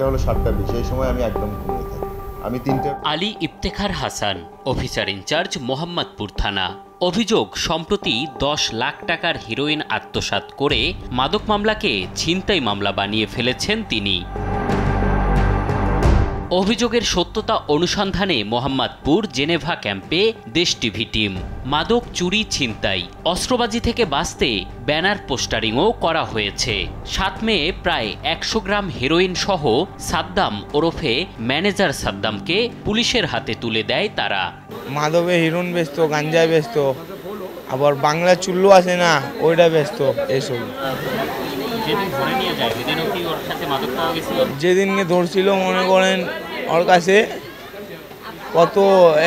হলো 7টা 20 এই সময় আমি একদম ঘুমিয়ে থাকি। আমি 3টে। আলী ইফতেখার হাসান, অফিসার ইনচার্জ, মোহাম্মদপুর থানা। অভিযোগ, সম্প্রতি 10 লাখ টাকার হিরোইন আত্মসাৎ করে মাদক মামলাকে ছিনতাই মামলা বানিয়ে ফেলেছেন তিনি। অভিযোগের সত্যতা অনুসন্ধানে মোহাম্মদপুর জেনেভা ক্যাম্পে দেশ টিভি টিম। মাদক চুরি, ছিনতাই, অস্ত্রবাজি থেকে বাঁচতে ব্যানার পোস্টারিংও করা হয়েছে। 7 মে প্রায় 100 গ্রাম হেরোইন সহ সাদ্দাম ওরফে ম্যানেজার সাদ্দামকে পুলিশের হাতে তুলে দেয় তারা। মাদকে হিরোইন বেচতো, গাঞ্জা বেচতো, আবার বাংলা চুল্লু আছে না ওইটা বেচতো। এইসব যেদিনকে ধরছিল মনে করেন ওর কাছে কত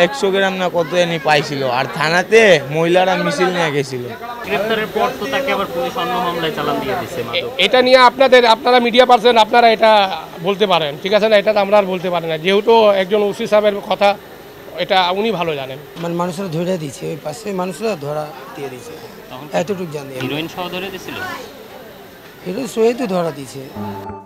100 গ্রাম না কত এনে পাইছিল, আর থানাতে মহিলারা মিছিল নিয়ে গেছিল। গ্রেফতারের পর তো তাকে আবার পুলিশ অন্য মামলায় চালান দিয়ে দিয়েছে। এটা নিয়ে আপনারা মিডিয়া পার্সন আপনারা এটা বলতে পারেন, ঠিক আছে না? এটা তো আমরা আর বলতে পারি না, যেহেতু একজন ওসি সাহেবের কথা, এটা উনি ভালো জানেন। মানে মানুষরা ধরে দিয়েছে, ওই পাশে মানুষরা ধরা দিয়ে দিয়েছে, এতটুকু জানি। হিরোইন সহ ধরে দিয়েছিল, হিরোইন সহ তো ধরা দিয়েছে।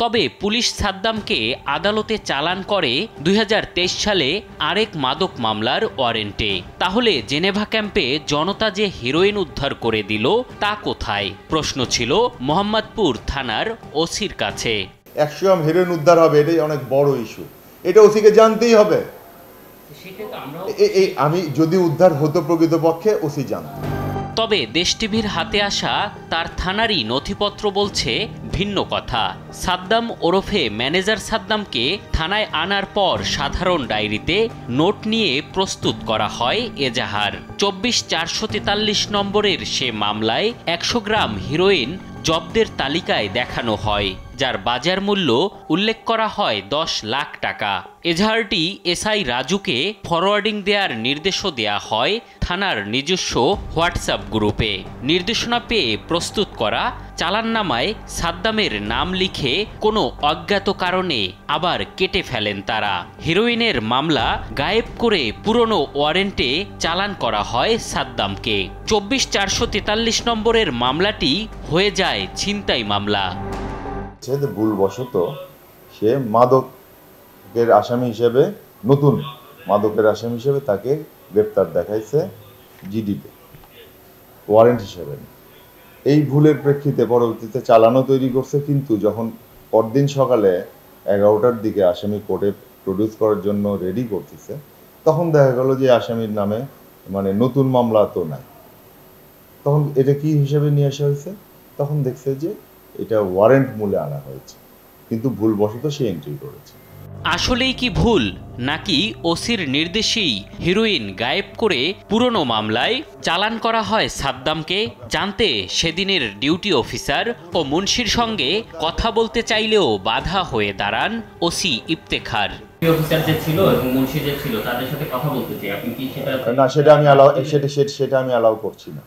তবে পুলিশ সাদ্দামকে আদালতে চালান করে 2023 সালে আরেক মাদক মামলার ওয়ারেন্টে। তাহলে জেনেভা ক্যাম্পে জনতা যে হিরোইন উদ্ধার করে দিল তা কোথায়? প্রশ্ন ছিল মোহাম্মদপুর থানার ওসির কাছে। 100 গ্রাম হিরোইন উদ্ধার হবে, এটাই অনেক বড় ইস্যু, এটা ওসিকে জানতেই হবে। আমি যদি উদ্ধার হতো প্রকৃতপক্ষে ওসি জানত। তবে দেশ টিভির হাতে আসা তার থানারই নথিপত্র বলছে ভিন্ন কথা। সাদ্দাম ওরফে ম্যানেজার সাদ্দামকে থানায় আনার পর সাধারণ ডায়েরিতে নোট নিয়ে প্রস্তুত করা হয় এজাহার। 24,443 নম্বরের সে মামলায় 100 গ্রাম হিরোইন জব্দের তালিকায় দেখানো হয়, যার বাজার মূল্য উল্লেখ করা হয় 10 লাখ টাকা। এজাহারটি এসআই রাজুকে ফরওয়ার্ডিং দেওয়ার নির্দেশও দেয়া হয় থানার নিজস্ব হোয়াটসঅ্যাপ গ্রুপে। নির্দেশনা পেয়ে প্রস্তুত করা চালাননামায় সাদ্দামের নাম লিখে কোনো অজ্ঞাত কারণে আবার কেটে ফেলেন তারা। হিরোইনের মামলা গায়েব করে পুরনো ওয়ারেন্টে চালান করা হয় সাদ্দামকে। 24,443 নম্বরের মামলাটি হয়ে যায় ছিনতাই মামলা। ভুলবশত সে মাদকের আসামি হিসেবে, নতুন মাদকের আসামি হিসেবে তাকে গ্রেপ্তার দেখাইছে জিডিতে, ওয়ারেন্ট হিসেবে। এই ভুলের প্রেক্ষিতে পরবর্তীতে চালানও তৈরি করছে, কিন্তু যখন পরদিন সকালে 11টার দিকে আসামি কোর্টে প্রডিউস করার জন্য রেডি করতেছে, তখন দেখা গেল যে আসামির নামে মানে নতুন মামলা তো নাই। তখন এটা কি হিসেবে নিয়ে আসা হয়েছে? তখন দেখছে যে এটা ওয়ারেন্ট মূলে আনা হয়েছে, কিন্তু ভুলবশত সে এন্ট্রি করেছে। আসলেই কি ভুল, নাকি ওসির নির্দেশেই হিরোইন গায়েব করে পুরনো মামলায় চালান করা হয় সাদ্দামকে? জানতে সেদিনের ডিউটি অফিসার ও মুন্সির সঙ্গে কথা বলতে চাইলেও বাধা হয়ে দাঁড়ান ওসি ইফতেখার। অফিসার যে ছিল এবং মুন্সি যে ছিল তাদের সাথে কথা বলতে চাই, আপনি কি সেটা? না, সেটা আমি অ্যালাউ করছি না।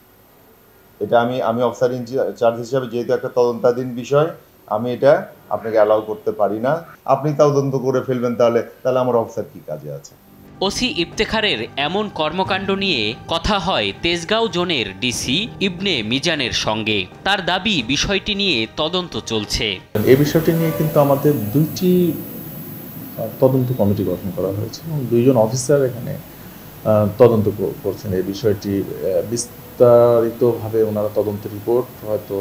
এটা আমি অফিসার ইনচার্জ হিসেবে, যেহেতু একটা তদন্তাধীন বিষয়, আমি এটা আপনাকে অ্যালাউ করতে পারি না। আপনি তদন্ত করে ফেলবেন, তাহলে আমার অফিসার কি কাজে আছে? ওসি ইফতেখারের এমন কর্মকাণ্ড নিয়ে কথা হয় তেজগাঁও জোনের ডিসি ইবনে মিজানের সঙ্গে। তার দাবি, বিষয়টি নিয়ে তদন্ত চলছে। এই বিষয়টি নিয়ে কিন্তু আমাদের 2টি তদন্ত কমিটি গঠন করা হয়েছে এবং 2 জন অফিসার এখানে তদন্ত করছেন এই বিষয়টি। বিস্তারিতভাবে ওনারা তদন্ত রিপোর্ট হয়তো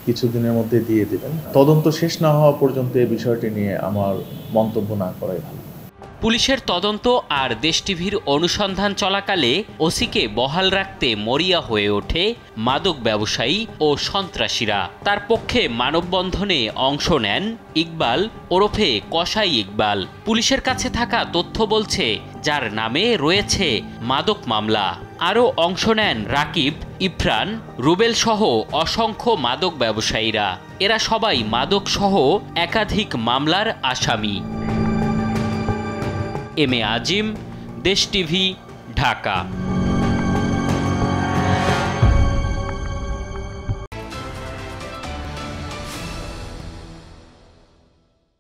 কিছুদিনের মধ্যে দিয়ে দেবেন। তদন্ত শেষ না হওয়া পর্যন্ত এই বিষয়টি নিয়ে আমার মন্তব্য না করাই ভালো। পুলিশের তদন্ত আর দেশ টিভির অনুসন্ধান চলাকালে ওসিকে বহাল রাখতে মরিয়া হয়ে ওঠে মাদক ব্যবসায়ী ও সন্ত্রাসীরা। তার পক্ষে মানববন্ধনে অংশ নেন ইকবাল ওরফে কসাই ইকবাল। পুলিশের কাছে থাকা তথ্য বলছে যার নামে রয়েছে মাদক মামলা। আরও অংশ নেন রাকিব, ইফরান, রুবেল সহ অসংখ্য মাদক ব্যবসায়ীরা। এরা সবাই মাদক সহ একাধিক মামলার আসামি। এম এ আজিম, দেশ টিভি, ঢাকা।